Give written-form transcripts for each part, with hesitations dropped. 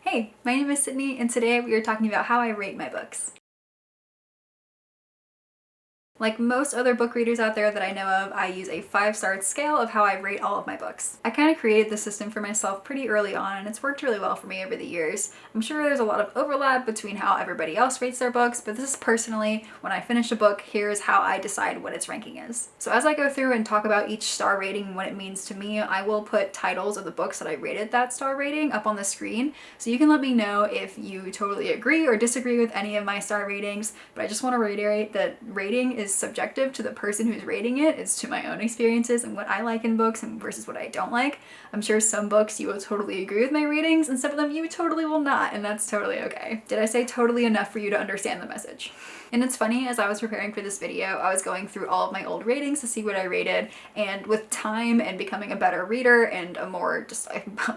Hey, my name is Sydney, and today we are talking about how I rate my books. Like most other book readers out there that I know of, I use a 5-star scale of how I rate all of my books. I kind of created this system for myself pretty early on, and it's worked really well for me over the years. I'm sure there's a lot of overlap between how everybody else rates their books, but this is personally, when I finish a book, here's how I decide what its ranking is. So as I go through and talk about each star rating and what it means to me, I will put titles of the books that I rated that star rating up on the screen, so you can let me know if you totally agree or disagree with any of my star ratings. But I just want to reiterate that rating is subjective to the person who's rating it. It's to my own experiences and what I like in books and versus what I don't like. I'm sure some books you will totally agree with my ratings and some of them you totally will not, and that's totally okay. Did I say totally enough for you to understand the message? And it's funny, as I was preparing for this video, I was going through all of my old ratings to see what I rated, and with time and becoming a better reader and a more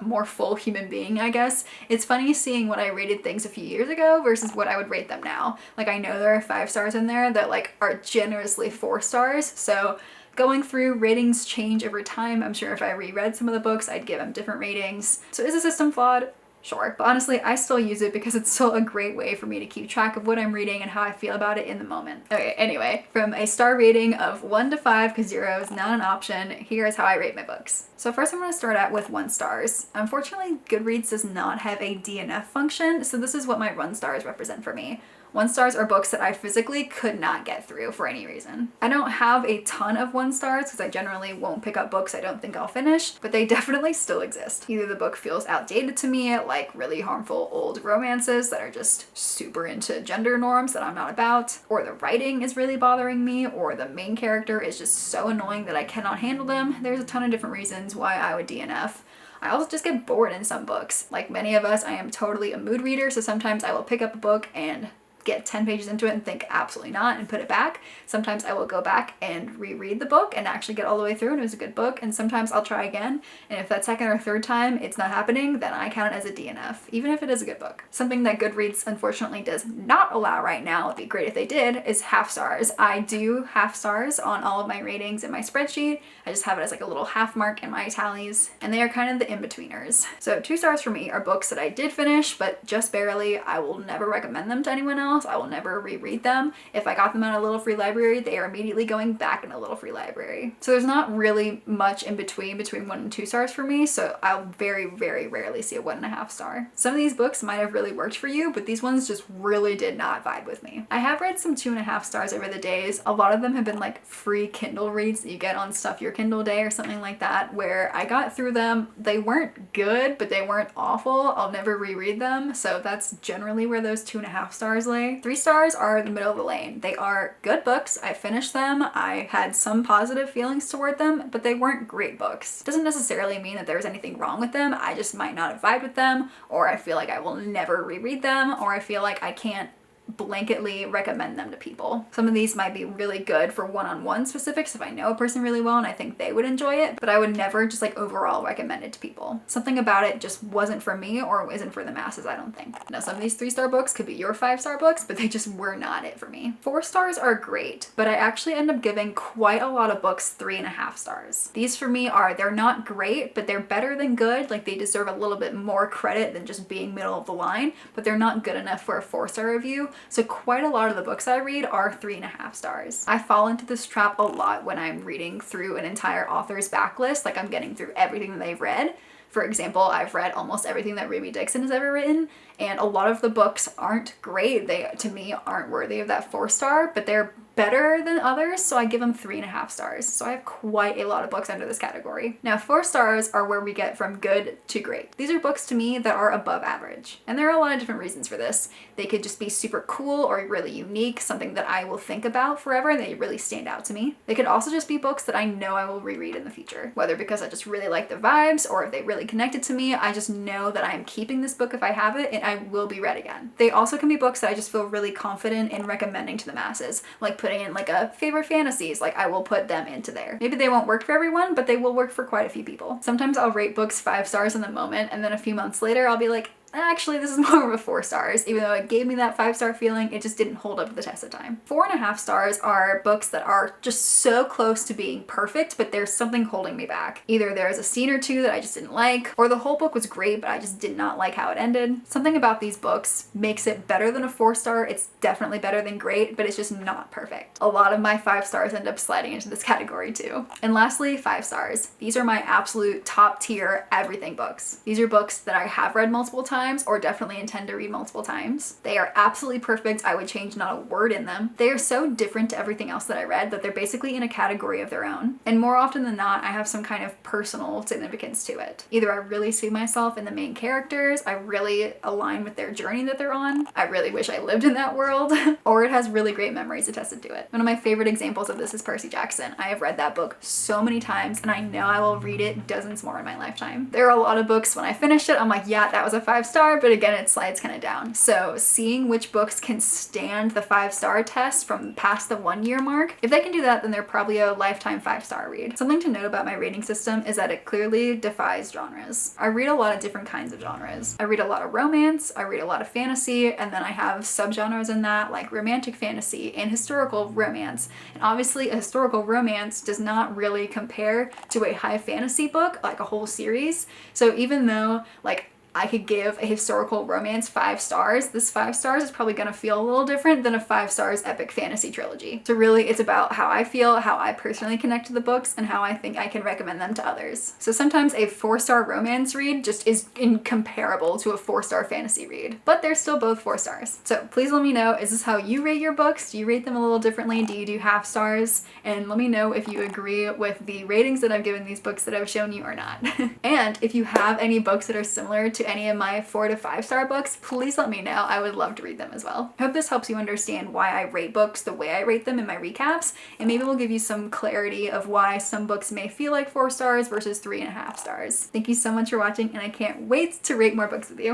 more full human being, I guess, it's funny seeing what I rated things a few years ago versus what I would rate them now. Like, I know there are 5 stars in there that like are generously 4 stars, so going through, ratings change over time. I'm sure if I reread some of the books, I'd give them different ratings. So is the system flawed? Sure, but honestly, I still use it because it's still a great way for me to keep track of what I'm reading and how I feel about it in the moment. Okay, anyway, from a star rating of 1 to 5, because 0 is not an option, here's how I rate my books. So first I'm going to start out with 1 stars. Unfortunately, Goodreads does not have a DNF function, so this is what my 1 stars represent for me. 1 stars are books that I physically could not get through for any reason. I don't have a ton of 1 stars because I generally won't pick up books I don't think I'll finish, but they definitely still exist. Either the book feels outdated to me, like really harmful old romances that are just super into gender norms that I'm not about, or the writing is really bothering me, or the main character is just so annoying that I cannot handle them. There's a ton of different reasons why I would DNF. I also just get bored in some books. Like many of us, I am totally a mood reader, so sometimes I will pick up a book and get 10 pages into it and think absolutely not and put it back. Sometimes I will go back and reread the book and actually get all the way through and it was a good book, and sometimes I'll try again, and if that second or third time it's not happening, then I count it as a DNF, even if it is a good book. Something that Goodreads unfortunately does not allow right now, it'd be great if they did, is half stars. I do half stars on all of my ratings in my spreadsheet. I just have it as like a little half mark in my tallies, and they are kind of the in-betweeners. So 2 stars for me are books that I did finish, but just barely. I will never recommend them to anyone else. I will never reread them. If I got them at a little free library, they are immediately going back in a little free library. So there's not really much in between 1 and 2 stars for me, so I'll very, very rarely see a 1.5 star. Some of these books might have really worked for you, but these ones just really did not vibe with me. I have read some 2.5 stars over the days. A lot of them have been like free Kindle reads that you get on Stuff Your Kindle Day or something like that, where I got through them. They weren't good, but they weren't awful. I'll never reread them, so that's generally where those 2.5 stars lay. 3 stars are the middle of the lane. They are good books. I finished them. I had some positive feelings toward them, but they weren't great books. Doesn't necessarily mean that there's anything wrong with them. I just might not have vibed with them, or I feel like I will never reread them, or I feel like I can't blanketly recommend them to people. Some of these might be really good for one-on-one specifics if I know a person really well and I think they would enjoy it, but I would never just like overall recommend it to people. Something about it just wasn't for me or isn't for the masses, I don't think. Now, some of these 3-star books could be your 5-star books, but they just were not it for me. 4 stars are great, but I actually end up giving quite a lot of books 3.5 stars. These for me are, they're not great, but they're better than good. Like, they deserve a little bit more credit than just being middle of the line, but they're not good enough for a 4-star review. So quite a lot of the books I read are 3.5 stars. I fall into this trap a lot when I'm reading through an entire author's backlist, like I'm getting through everything that they've read. For example, I've read almost everything that Ruby Dixon has ever written, and a lot of the books aren't great. They, to me, aren't worthy of that 4-star, but they're better than others, so I give them 3.5 stars. So I have quite a lot of books under this category. Now, 4 stars are where we get from good to great. These are books to me that are above average. And there are a lot of different reasons for this. They could just be super cool or really unique, something that I will think about forever and they really stand out to me. They could also just be books that I know I will reread in the future, whether because I just really like the vibes or if they really connected to me. I just know that I am keeping this book if I have it and I will be read again. They also can be books that I just feel really confident in recommending to the masses, like putting in like a favorite fantasies, like I will put them into there. Maybe they won't work for everyone, but they will work for quite a few people. Sometimes I'll rate books 5 stars in the moment, and then a few months later I'll be like, Actually, this is more of a 4 stars. Even though it gave me that 5-star feeling, it just didn't hold up to the test of time. 4.5 stars are books that are just so close to being perfect, but there's something holding me back. Either there's a scene or two that I just didn't like, or the whole book was great, but I just did not like how it ended. Something about these books makes it better than a 4-star. It's definitely better than great, but it's just not perfect. A lot of my 5 stars end up sliding into this category too. And lastly, 5 stars. These are my absolute top tier everything books. These are books that I have read multiple times or definitely intend to read multiple times. They are absolutely perfect. I would change not a word in them. They are so different to everything else that I read that they're basically in a category of their own. And more often than not, I have some kind of personal significance to it. Either I really see myself in the main characters, I really align with their journey that they're on, I really wish I lived in that world, or it has really great memories attested to it. One of my favorite examples of this is Percy Jackson. I have read that book so many times and I know I will read it dozens more in my lifetime. There are a lot of books when I finish it, I'm like, yeah, that was a 5-star, but again, it slides kind of down. So seeing which books can stand the 5-star test from past the 1-year mark, if they can do that, then they're probably a lifetime 5-star read. Something to note about my rating system is that it clearly defies genres. I read a lot of different kinds of genres. I read a lot of romance, I read a lot of fantasy, and then I have subgenres in that like romantic fantasy and historical romance. And obviously a historical romance does not really compare to a high fantasy book, like a whole series. So even though like I could give a historical romance 5 stars, this 5 stars is probably gonna feel a little different than a 5 stars epic fantasy trilogy. So really it's about how I feel, how I personally connect to the books, and how I think I can recommend them to others. So sometimes a 4-star romance read just is incomparable to a 4-star fantasy read, but they're still both 4 stars. So please let me know, is this how you rate your books? Do you rate them a little differently? Do you do half stars? And let me know if you agree with the ratings that I've given these books that I've shown you or not. And if you have any books that are similar to any of my 4 to 5-star books, please let me know. I would love to read them as well. I hope this helps you understand why I rate books the way I rate them in my recaps, and maybe we'll give you some clarity of why some books may feel like 4 stars versus 3.5 stars. Thank you so much for watching, and I can't wait to rate more books with you.